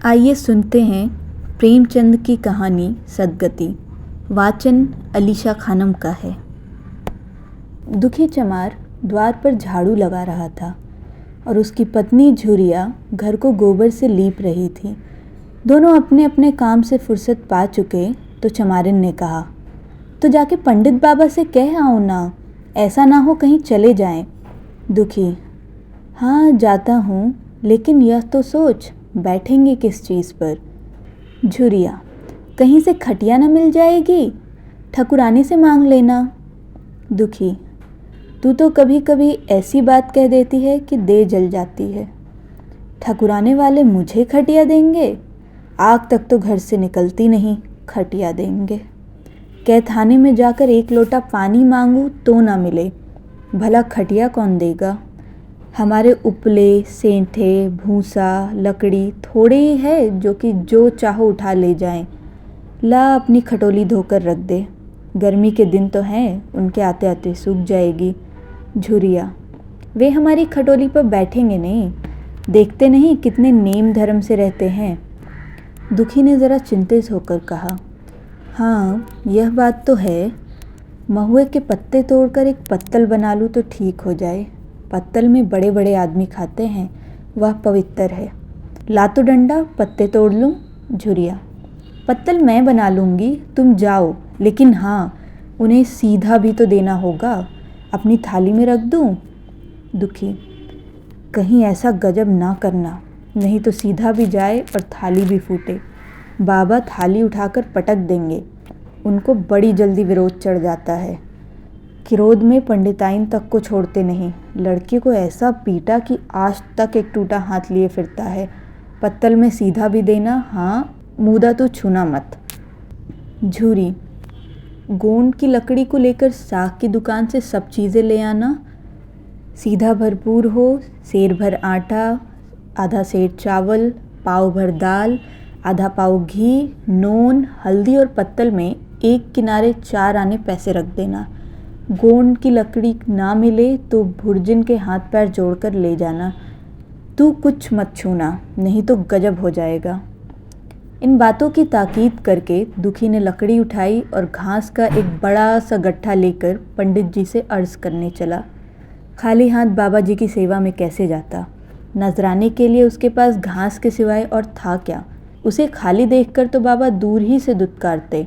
आइए सुनते हैं प्रेमचंद की कहानी सद्गति। वाचन अलीशा खानम का है। दुखी चमार द्वार पर झाड़ू लगा रहा था और उसकी पत्नी झुरिया घर को गोबर से लीप रही थी। दोनों अपने अपने काम से फुर्सत पा चुके तो चमारिन ने कहा, तो जाके पंडित बाबा से कह आओ ना, ऐसा ना हो कहीं चले जाएं। दुखी, हाँ जाता हूँ, लेकिन यह तो सोच बैठेंगे किस चीज़ पर। झुरिया, कहीं से खटिया न मिल जाएगी, ठकुरानी से मांग लेना। दुखी, तू तो कभी कभी ऐसी बात कह देती है कि दे जल जाती है। ठकुराने वाले मुझे खटिया देंगे? आग तक तो घर से निकलती नहीं, खटिया देंगे। कै थाने में जाकर एक लोटा पानी मांगूं तो ना मिले, भला खटिया कौन देगा। हमारे उपले, सेंठे, भूसा, लकड़ी थोड़े ही है जो कि जो चाहो उठा ले जाएं। ला अपनी खटोली धोकर रख दे, गर्मी के दिन तो हैं, उनके आते आते सूख जाएगी। झुरिया, वे हमारी खटोली पर बैठेंगे नहीं, देखते नहीं कितने नेम धर्म से रहते हैं। दुखी ने ज़रा चिंतित होकर कहा, हाँ यह बात तो है, महुए के पत्ते तोड़कर एक पत्तल बना लूँ तो ठीक हो जाए। पत्तल में बड़े बड़े आदमी खाते हैं, वह पवित्र है। ला तो डंडा, पत्ते तोड़ लूँ। झुरिया, पत्तल मैं बना लूँगी, तुम जाओ, लेकिन हाँ उन्हें सीधा भी तो देना होगा, अपनी थाली में रख दूँ। दुखी, कहीं ऐसा गजब ना करना, नहीं तो सीधा भी जाए और थाली भी फूटे। बाबा थाली उठाकर पटक देंगे, उनको बड़ी जल्दी विरोध चढ़ जाता है। क्रोध में पंडिताइन तक को छोड़ते नहीं, लड़के को ऐसा पीटा कि आज तक एक टूटा हाथ लिए फिरता है। पत्तल में सीधा भी देना, हाँ मूदा तो छूना मत। झूरी, गोंद की लकड़ी को लेकर साग की दुकान से सब चीज़ें ले आना, सीधा भरपूर हो, सेर भर आटा, आधा सेर चावल, पाव भर दाल, आधा पाव घी, नून, हल्दी और पत्तल में एक किनारे 4 आने पैसे रख देना। गोंद की लकड़ी ना मिले तो भुर्जिन के हाथ पैर जोड़कर ले जाना। तू कुछ मत छूना, नहीं तो गजब हो जाएगा। इन बातों की ताकीद करके दुखी ने लकड़ी उठाई और घास का एक बड़ा सा गट्ठा लेकर पंडित जी से अर्ज़ करने चला। खाली हाथ बाबा जी की सेवा में कैसे जाता। नजराने के लिए उसके पास घास के सिवाय और था क्या। उसे खाली देखकर तो बाबा दूर ही से दुत्कारते।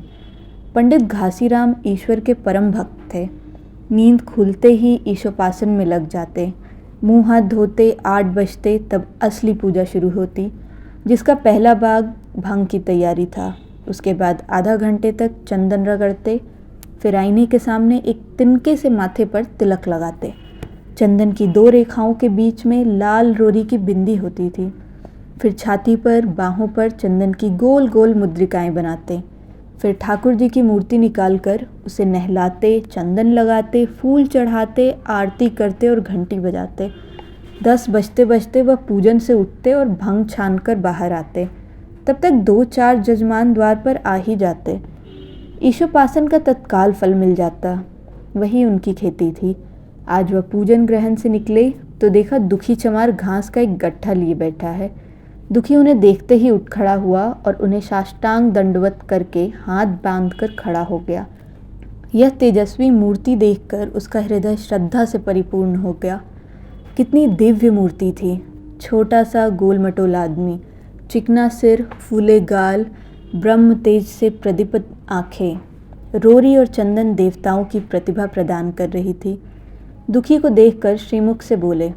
पंडित घासीराम ईश्वर के परम भक्त थे। नींद खुलते ही ईशोपासन में लग जाते। मुंह हाथ धोते 8 बजते तब असली पूजा शुरू होती, जिसका पहला भाग भंग की तैयारी था। उसके बाद आधा घंटे तक चंदन रगड़ते, फिर आईने के सामने एक तिनके से माथे पर तिलक लगाते। चंदन की 2 रेखाओं के बीच में लाल रोरी की बिंदी होती थी। फिर छाती पर, बाहों पर चंदन की गोल गोल मुद्रिकाएं बनाते। फिर ठाकुर जी की मूर्ति निकालकर उसे नहलाते, चंदन लगाते, फूल चढ़ाते, आरती करते और घंटी बजाते। 10 बजते बजते वह पूजन से उठते और भंग छान कर बाहर आते। तब तक 2-4 जजमान द्वार पर आ ही जाते। ईशोपासन का तत्काल फल मिल जाता। वही उनकी खेती थी। आज वह पूजन ग्रहण से निकले तो देखा दुखी चमार घास का एक गट्ठा लिए बैठा है। दुखी उन्हें देखते ही उठ खड़ा हुआ और उन्हें साष्टांग दंडवत करके हाथ बांधकर खड़ा हो गया। यह तेजस्वी मूर्ति देखकर उसका हृदय श्रद्धा से परिपूर्ण हो गया। कितनी दिव्य मूर्ति थी। छोटा सा गोल मटोला आदमी, चिकना सिर, फूले गाल, ब्रह्म तेज से प्रदीप्त आँखें, रोरी और चंदन देवताओं की प्रतिभा प्रदान कर रही थी। दुखी को देखकर श्रीमुख से बोले,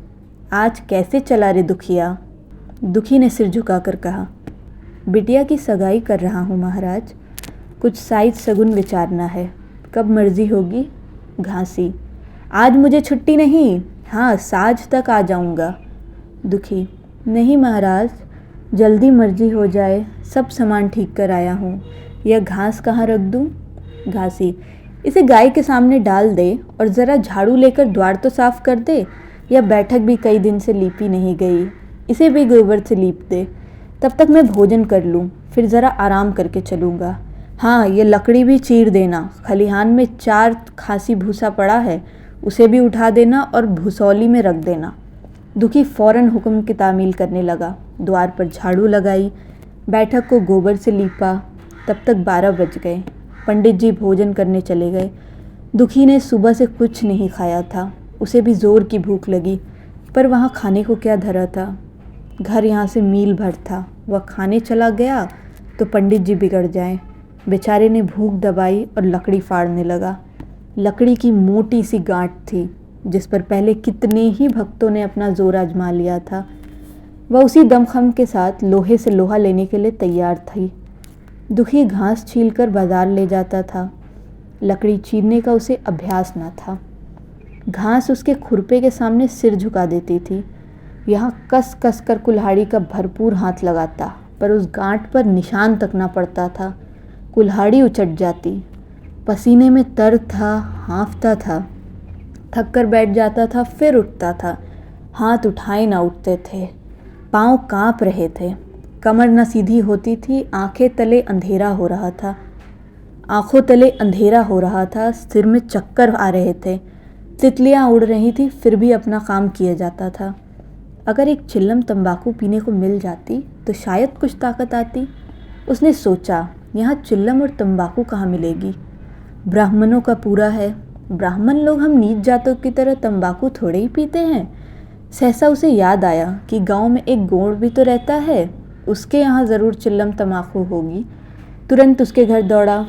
आज कैसे चला रे दुखिया। दुखी ने सिर झुकाकर कहा, बिटिया की सगाई कर रहा हूँ महाराज, कुछ साइज सगुन विचारना है, कब मर्जी होगी। घासी, आज मुझे छुट्टी नहीं, हाँ साँझ तक आ जाऊँगा। दुखी, नहीं महाराज, जल्दी मर्जी हो जाए, सब सामान ठीक कर आया हूँ। यह घास कहाँ रख दूँ। घासी, इसे गाय के सामने डाल दे और ज़रा झाड़ू लेकर द्वार तो साफ कर दे। यह बैठक भी कई दिन से लीपी नहीं गई, इसे भी गोबर से लीप दे। तब तक मैं भोजन कर लूँ, फिर ज़रा आराम करके चलूँगा। हाँ ये लकड़ी भी चीर देना, खलिहान में 4 खासी भूसा पड़ा है, उसे भी उठा देना और भूसौली में रख देना। दुखी फौरन हुक्म की तामील करने लगा। द्वार पर झाड़ू लगाई, बैठक को गोबर से लीपा। तब तक 12 बज गए। पंडित जी भोजन करने चले गए। दुखी ने सुबह से कुछ नहीं खाया था। उसे भी ज़ोर की भूख लगी, पर वहाँ खाने को क्या धरा था। घर यहाँ से मील भर था। वह खाने चला गया तो पंडित जी बिगड़ जाएं। बेचारे ने भूख दबाई और लकड़ी फाड़ने लगा। लकड़ी की मोटी सी गांठ थी जिस पर पहले कितने ही भक्तों ने अपना जोर आजमा लिया था। वह उसी दमखम के साथ लोहे से लोहा लेने के लिए तैयार थी। दुखी घास छीलकर बाजार ले जाता था। लकड़ी चीरने का उसे अभ्यास न था। घास उसके खुरपे के सामने सिर झुका देती थी। यहाँ कस कस कर कुल्हाड़ी का भरपूर हाथ लगाता, पर उस गांठ पर निशान तक न पड़ता था। कुल्हाड़ी उचट जाती। पसीने में तर था, हाँफता था, थक कर बैठ जाता था, फिर उठता था। हाथ उठाए ना उठते थे, पाँव काँप रहे थे, कमर न सीधी होती थी, आंखों तले अंधेरा हो रहा था, सिर में चक्कर आ रहे थे, तितलियाँ उड़ रही थी, फिर भी अपना काम किया जाता था। अगर एक चिल्लम तंबाकू पीने को मिल जाती तो शायद कुछ ताकत आती। उसने सोचा, यहाँ चिल्लम और तंबाकू कहाँ मिलेगी? ब्राह्मणों का पूरा है। ब्राह्मण लोग हम नीच जातों की तरह तंबाकू थोड़े ही पीते हैं। सहसा उसे याद आया कि गांव में एक गोंड भी तो रहता है, उसके यहाँ ज़रूर चिल्लम तंबाकू होगी। तुरंत उसके घर दौड़ा।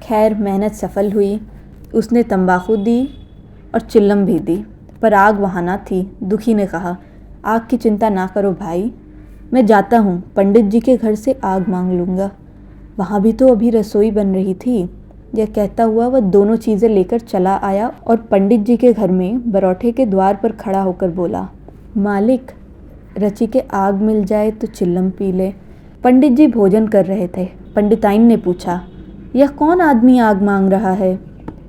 खैर मेहनत सफल हुई। उसने तंबाकू दी और चिल्लम भी दी, पर आग वहाँ ना थी। दुखी ने कहा, आग की चिंता ना करो भाई, मैं जाता हूँ, पंडित जी के घर से आग मांग लूँगा। वहाँ भी तो अभी रसोई बन रही थी। यह कहता हुआ वह दोनों चीज़ें लेकर चला आया और पंडित जी के घर में बरौठे के द्वार पर खड़ा होकर बोला, मालिक, रची के आग मिल जाए तो चिल्लम पी ले। पंडित जी भोजन कर रहे थे। पंडिताइन ने पूछा, यह कौन आदमी आग मांग रहा है?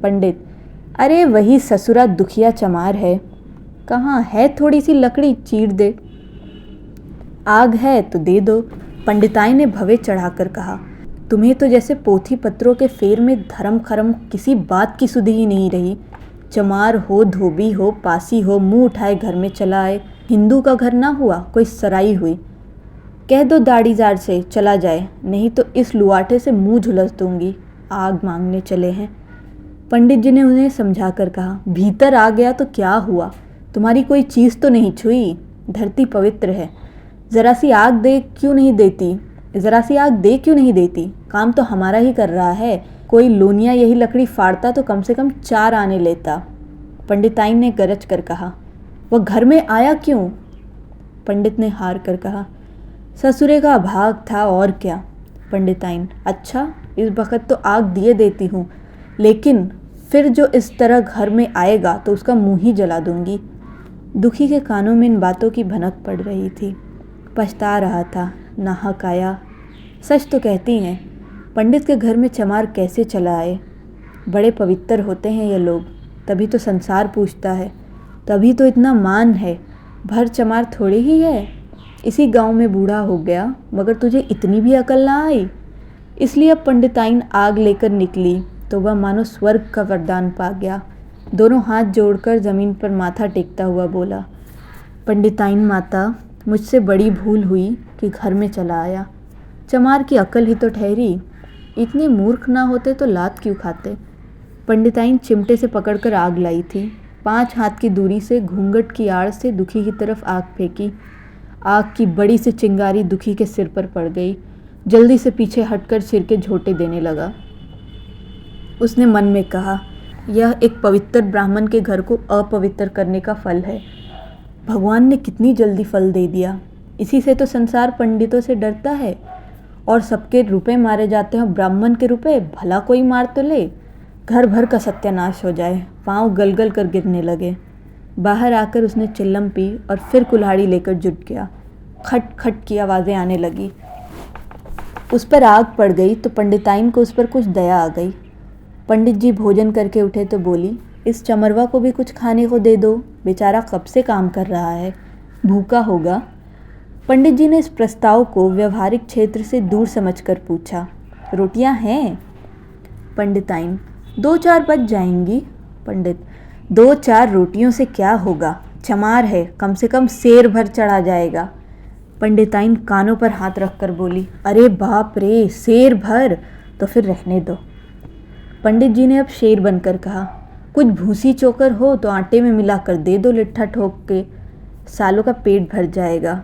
पंडित, अरे वही ससुरा दुखिया चमार है। कहाँ है? थोड़ी सी लकड़ी चीर दे। आग है तो दे दो। पंडिताइन ने भवे चढ़ाकर कहा, तुम्हें तो जैसे पोथी पत्रों के फेर में धर्म खरम किसी बात की सुधि ही नहीं रही। चमार हो, धोबी हो, पासी हो, मुंह उठाए घर में चला आए। हिंदू का घर ना हुआ, कोई सराई हुई। कह दो दाढ़ीदार से चला जाए, नहीं तो इस लुआठे से मुंह झुलस दूंगी। आग मांगने चले हैं। पंडित जी ने उन्हें समझा कर कहा, भीतर आ गया तो क्या हुआ? तुम्हारी कोई चीज़ तो नहीं छुई। धरती पवित्र है। ज़रा सी आग दे क्यों नहीं देती? काम तो हमारा ही कर रहा है। कोई लोनिया यही लकड़ी फाड़ता तो कम से कम 4 आने लेता। पंडिताइन ने गरज कर कहा, वह घर में आया क्यों? पंडित ने हार कर कहा, ससुरे का भाग था और क्या। पंडिताइन, अच्छा, इस वक्त तो आग दिए देती हूँ, लेकिन फिर जो इस तरह घर में आएगा तो उसका मुँह ही जला दूंगी। दुखी के कानों में इन बातों की भनक पड़ रही थी। पछता रहा था, नाहक आया। सच तो कहती हैं, पंडित के घर में चमार कैसे चला आए? बड़े पवित्र होते हैं ये लोग, तभी तो संसार पूछता है, तभी तो इतना मान है। भर चमार थोड़ी ही है। इसी गांव में बूढ़ा हो गया, मगर तुझे इतनी भी अकल ना आई। इसलिए अब पंडिताइन आग लेकर निकली तो वह मानो स्वर्ग का वरदान पा गया। दोनों हाथ जोड़कर ज़मीन पर माथा टेकता हुआ बोला, पंडिताइन माता, मुझसे बड़ी भूल हुई कि घर में चला आया। चमार की अकल ही तो ठहरी। इतने मूर्ख ना होते तो लात क्यों खाते? पंडिताइन चिमटे से पकड़कर आग लाई थी। 5 हाथ की दूरी से घूंघट की आड़ से दुखी की तरफ आग फेंकी। आग की बड़ी सी चिंगारी दुखी के सिर पर पड़ गई। जल्दी से पीछे हटकर सिर के झोंटे देने लगा। उसने मन में कहा, यह एक पवित्र ब्राह्मण के घर को अपवित्र करने का फल है। भगवान ने कितनी जल्दी फल दे दिया। इसी से तो संसार पंडितों से डरता है और सबके रुपए मारे जाते हैं। ब्राह्मण के रुपए भला कोई मार तो ले, घर भर का सत्यानाश हो जाए। पाँव गलगल कर गिरने लगे। बाहर आकर उसने चिल्लम पी और फिर कुल्हाड़ी लेकर जुट गया। खट खट की आवाज़ें आने लगी। उस पर आग पड़ गई तो पंडिताइन को उस पर कुछ दया आ गई। पंडित जी भोजन करके उठे तो बोली, इस चमरवा को भी कुछ खाने को दे दो, बेचारा कब से काम कर रहा है, भूखा होगा। पंडित जी ने इस प्रस्ताव को व्यवहारिक क्षेत्र से दूर समझकर पूछा, रोटियां हैं? पंडिताइन, 2-4 बच जाएंगी। पंडित, 2-4 रोटियों से क्या होगा? चमार है, कम से कम सेर भर चढ़ा जाएगा। पंडिताइन कानों पर हाथ रखकर बोली, अरे बाप रे, शेर भर, तो फिर रहने दो। पंडित जी ने अब शेर बनकर कहा, कुछ भूसी चोकर हो तो आटे में मिलाकर दे दो लिट्ठा ठोक के, सालों का पेट भर जाएगा।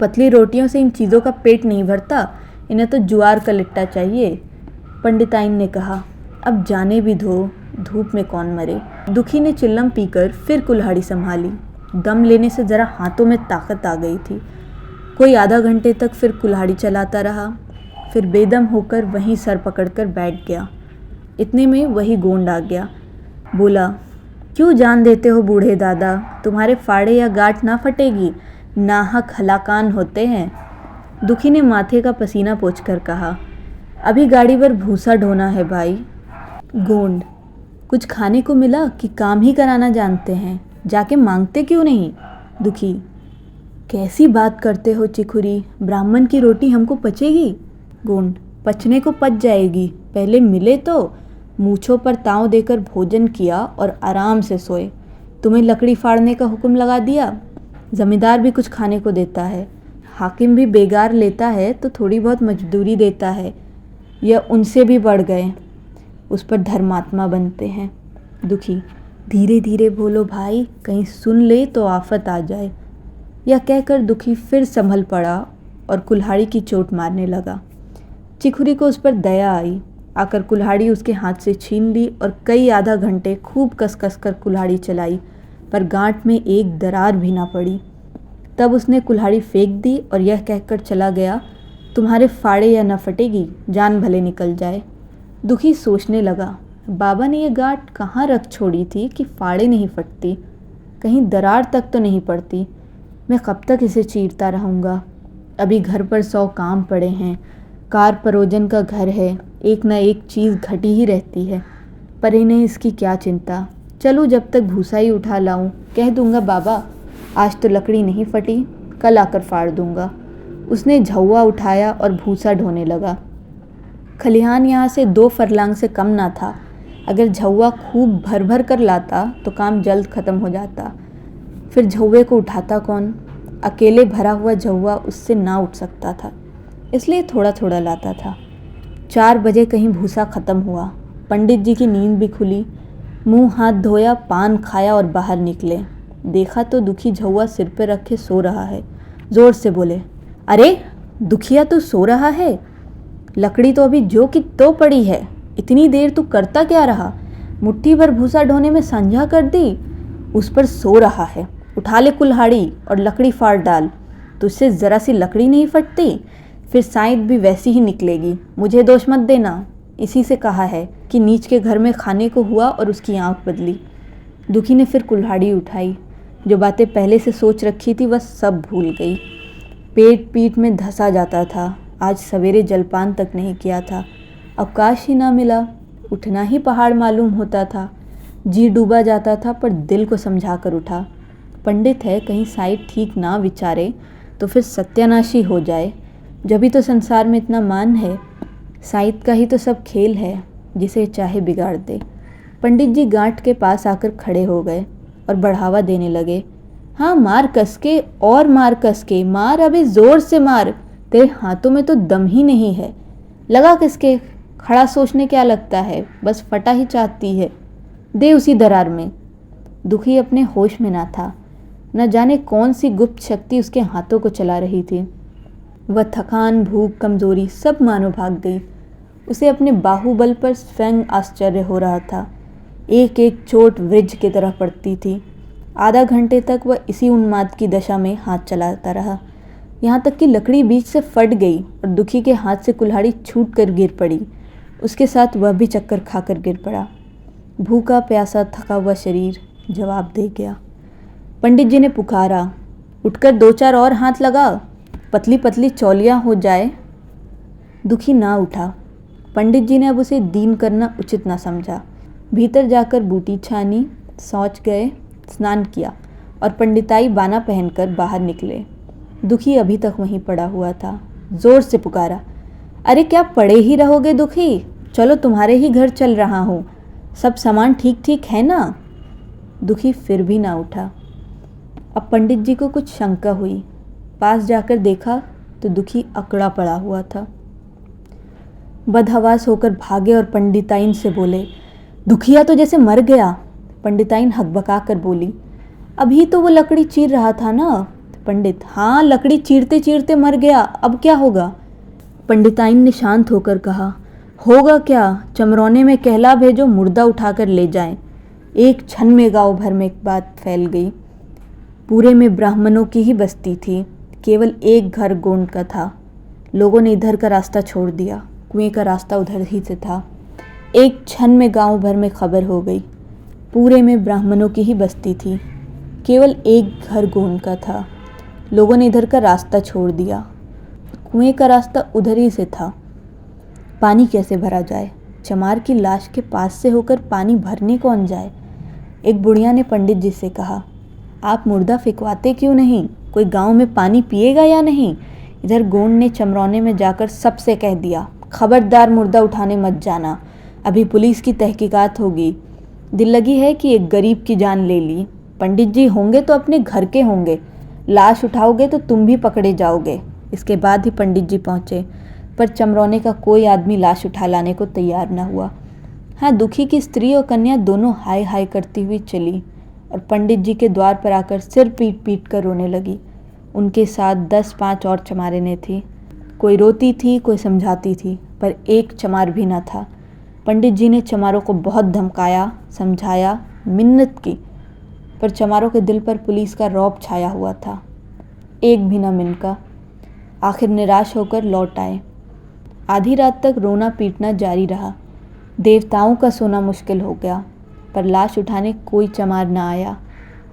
पतली रोटियों से इन चीज़ों का पेट नहीं भरता, इन्हें तो ज्वार का लिट्टा चाहिए। पंडिताइन ने कहा, अब जाने भी दो, धूप में कौन मरे। दुखी ने चिल्लम पीकर फिर कुल्हाड़ी संभाली। दम लेने से ज़रा हाथों में ताकत आ गई थी। कोई आधा घंटे तक फिर कुल्हाड़ी चलाता रहा, फिर बेदम होकर वहीं सर पकड़कर बैठ गया। इतने में वही गोंड आ गया। बोला, क्यों जान देते हो बूढ़े दादा, तुम्हारे फाड़े या गांठ ना फटेगी, नाहक हलाकान होते हैं। दुखी ने माथे का पसीना पोंछकर कहा, अभी गाड़ी पर भूसा ढोना है भाई। गोंड, कुछ खाने को मिला कि काम ही कराना जानते हैं, जाके मांगते क्यों नहीं। दुखी, कैसी बात करते हो चिखुरी, ब्राह्मण की रोटी हमको पचेगी। गोंड, पचने को पच जाएगी, पहले मिले तो मूछों पर ताव देकर भोजन किया और आराम से सोए। तुम्हें लकड़ी फाड़ने का हुक्म लगा दिया। जमींदार भी कुछ खाने को देता है, हाकिम भी बेगार लेता है तो थोड़ी बहुत मजदूरी देता है, यह उनसे भी बढ़ गए, उस पर धर्मात्मा बनते हैं। दुखी, धीरे धीरे बोलो भाई, कहीं सुन ले तो आफत आ जाए। यह कहकर दुखी फिर संभल पड़ा और कुल्हाड़ी की चोट मारने लगा। चिखुरी को उस पर दया आई, आकर कुल्हाड़ी उसके हाथ से छीन ली और कई आधा घंटे खूब कस कस कर कुल्हाड़ी चलाई, पर गांठ में एक दरार भी ना पड़ी। तब उसने कुल्हाड़ी फेंक दी और यह कहकर चला गया, तुम्हारे फाड़े या न फटेगी, जान भले निकल जाए। दुखी सोचने लगा, बाबा ने यह गांठ कहाँ रख छोड़ी थी कि फाड़े नहीं फटती, कहीं दरार तक तो नहीं पड़ती। मैं कब तक इसे चीरता रहूँगा। अभी घर पर 100 काम पड़े हैं, कार परोजन का घर है, एक न एक चीज़ घटी ही रहती है, पर इन्हें इसकी क्या चिंता। चलूँ जब तक भूसा ही उठा लाऊं, कह दूंगा बाबा आज तो लकड़ी नहीं फटी, कल आकर फाड़ दूंगा। उसने झौवा उठाया और भूसा ढोने लगा। खलिहान यहाँ से 2 फरलांग से कम ना था। अगर झौवा खूब भर भर कर लाता तो काम जल्द ख़त्म हो जाता। फिर झौवे को उठाता कौन, अकेले भरा हुआ झौवा उससे ना उठ सकता था, इसलिए थोड़ा थोड़ा लाता था। 4 बजे कहीं भूसा ख़त्म हुआ। पंडित जी की नींद भी खुली, मुंह हाथ धोया, पान खाया और बाहर निकले। देखा तो दुखी झौवा सिर पर रखे सो रहा है। ज़ोर से बोले, अरे दुखिया तू सो रहा है, लकड़ी तो अभी जो कि तो पड़ी है, इतनी देर तू करता क्या रहा। मुट्ठी भर भूसा ढोने में संझा कर दी, उस पर सो रहा है। उठा ले कुल्हाड़ी और लकड़ी फाड़ डाल, तुझसे ज़रा सी लकड़ी नहीं फटती, फिर साइड भी वैसी ही निकलेगी। मुझे दोष मत देना, इसी से कहा है कि नीच के घर में खाने को हुआ और उसकी आंख बदली। दुखी ने फिर कुल्हाड़ी उठाई। जो बातें पहले से सोच रखी थी वह सब भूल गई। पेट पीठ में धंसा जाता था। आज सवेरे जलपान तक नहीं किया था, अवकाश ही ना मिला। उठना ही पहाड़ मालूम होता था। जी डूबा जाता था, पर दिल को समझा कर उठा। पंडित है, कहीं साइड ठीक ना विचारे तो फिर सत्यानाशी हो जाए। जभी तो संसार में इतना मान है, साइद का ही तो सब खेल है, जिसे चाहे बिगाड़ दे। पंडित जी गांठ के पास आकर खड़े हो गए और बढ़ावा देने लगे। हाँ, मार कस के और मार कस के, मार अबे ज़ोर से मार, तेरे हाथों में तो दम ही नहीं है। लगा किसके, खड़ा सोचने क्या लगता है, बस फटा ही चाहती है, दे उसी दरार में। दुखी अपने होश में ना था, न जाने कौन सी गुप्त शक्ति उसके हाथों को चला रही थी। वह थकान, भूख, कमजोरी सब मानो भाग गई। उसे अपने बाहुबल पर स्वयं आश्चर्य हो रहा था। एक एक चोट वृज्ज की तरह पड़ती थी। आधा घंटे तक वह इसी उन्माद की दशा में हाथ चलाता रहा, यहाँ तक कि लकड़ी बीच से फट गई और दुखी के हाथ से कुल्हाड़ी छूट कर गिर पड़ी। उसके साथ वह भी चक्कर खाकर गिर पड़ा। भूखा प्यासा थका हुआ शरीर जवाब दे गया। पंडित जी ने पुकारा, उठकर 2-4 और हाथ लगा, पतली पतली चौलियाँ हो जाए। दुखी ना उठा। पंडित जी ने अब उसे दीन करना उचित ना समझा। भीतर जाकर बूटी छानी, शौच गए, स्नान किया और पंडिताई बाना पहनकर बाहर निकले। दुखी अभी तक वहीं पड़ा हुआ था। जोर से पुकारा, अरे क्या पड़े ही रहोगे दुखी, चलो तुम्हारे ही घर चल रहा हूँ, सब सामान ठीक ठीक है ना। दुखी फिर भी ना उठा। अब पंडित जी को कुछ शंका हुई। पास जाकर देखा तो दुखी अकड़ा पड़ा हुआ था। बदहवास होकर भागे और पंडिताइन से बोले, दुखिया तो जैसे मर गया। पंडिताइन हकबका कर बोली, अभी तो वो लकड़ी चीर रहा था ना। पंडित, हाँ, लकड़ी चीरते चीरते मर गया, अब क्या होगा? पंडिताइन ने शांत होकर कहा, होगा क्या, चमरौने में कहला भेजो, मुर्दा उठाकर ले जाएं। एक क्षण में गांव भर में एक बात फैल गई। पूरे में ब्राह्मणों की ही बस्ती थी, केवल एक घर गोंड का था। लोगों ने इधर का रास्ता छोड़ दिया, कुएं का रास्ता उधर ही से था। एक क्षण में गांव भर में खबर हो गई। पूरे में ब्राह्मणों की ही बस्ती थी, केवल एक घर गोंड का था। लोगों ने इधर का रास्ता छोड़ दिया, कुएं का रास्ता उधर ही से था। पानी कैसे भरा जाए? चमार की लाश के पास से होकर पानी भरने कौन जाए? एक बुढ़िया ने पंडित जी से कहा, आप मुर्दा फेंकवाते क्यों नहीं? कोई गांव में पानी पिएगा या नहीं? इधर गोंड ने चमरौने में जाकर सबसे कह दिया, खबरदार मुर्दा उठाने मत जाना, अभी पुलिस की तहकीकात होगी। दिल लगी है कि एक गरीब की जान ले ली। पंडित जी होंगे तो अपने घर के होंगे, लाश उठाओगे तो तुम भी पकड़े जाओगे। इसके बाद ही पंडित जी पहुँचे, पर चमरौने का कोई आदमी लाश उठा लाने को तैयार न हुआ। हाँ, दुखी की स्त्री और कन्या दोनों हाय हाय करती हुई चली और पंडित जी के द्वार पर आकर सिर पीट पीट कर रोने लगी। उनके साथ 10-5 और चमारिनें थीं। कोई रोती थी, कोई समझाती थी, पर एक चमार भी न था। पंडित जी ने चमारों को बहुत धमकाया, समझाया, मिन्नत की, पर चमारों के दिल पर पुलिस का रौब छाया हुआ था। एक भी न मिनका। आखिर निराश होकर लौट आए। आधी रात तक रोना पीटना जारी रहा। देवताओं का सोना मुश्किल हो गया, पर लाश उठाने कोई चमार न आया।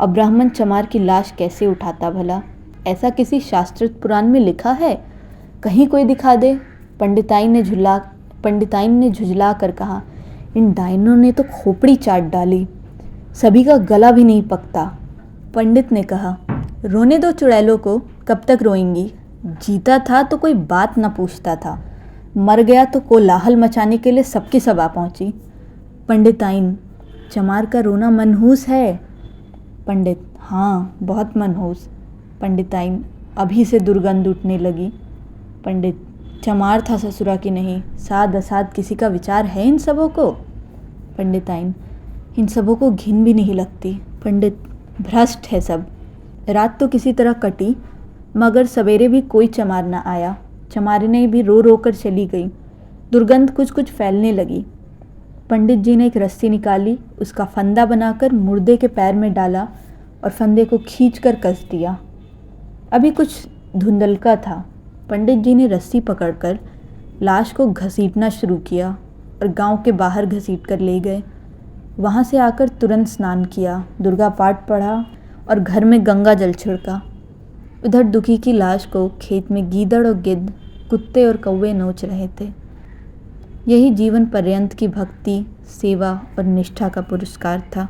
और ब्राह्मण चमार की लाश कैसे उठाता भला? ऐसा किसी शास्त्र पुराण में लिखा है? कहीं कोई दिखा दे। पंडिताइन ने झुझला कर कहा, इन डायनों ने तो खोपड़ी चाट डाली, सभी का गला भी नहीं पकता। पंडित ने कहा, रोने दो चुड़ैलों को, कब तक रोएंगी? जीता था तो कोई बात न पूछता था, मर गया तो कोलाहल मचाने के लिए सबकी सब आ पहुंची। पंडिताइन, चमार का रोना मनहूस है। पंडित, हाँ, बहुत मनहूस। पंडिताइन, अभी से दुर्गंध उठने लगी। पंडित, चमार था ससुरा की नहीं, साद असाद किसी का विचार है इन सबों को? पंडिताइन, इन सबों को घिन भी नहीं लगती। पंडित, भ्रष्ट है सब। रात तो किसी तरह कटी, मगर सवेरे भी कोई चमार न आया। चमारिनें भी रो रो कर चली गई। दुर्गंध कुछ कुछ फैलने लगी। पंडित जी ने एक रस्सी निकाली, उसका फंदा बनाकर मुर्दे के पैर में डाला और फंदे को खींचकर कस दिया। अभी कुछ धुंधलका था। पंडित जी ने रस्सी पकड़कर लाश को घसीटना शुरू किया और गांव के बाहर घसीट कर ले गए। वहाँ से आकर तुरंत स्नान किया, दुर्गा पाठ पढ़ा और घर में गंगा जल छिड़का। उधर दुखी की लाश को खेत में गीदड़ और गिद्ध, कुत्ते और कौवे नोच रहे थे। यही जीवन पर्यंत की भक्ति, सेवा और निष्ठा का पुरस्कार था।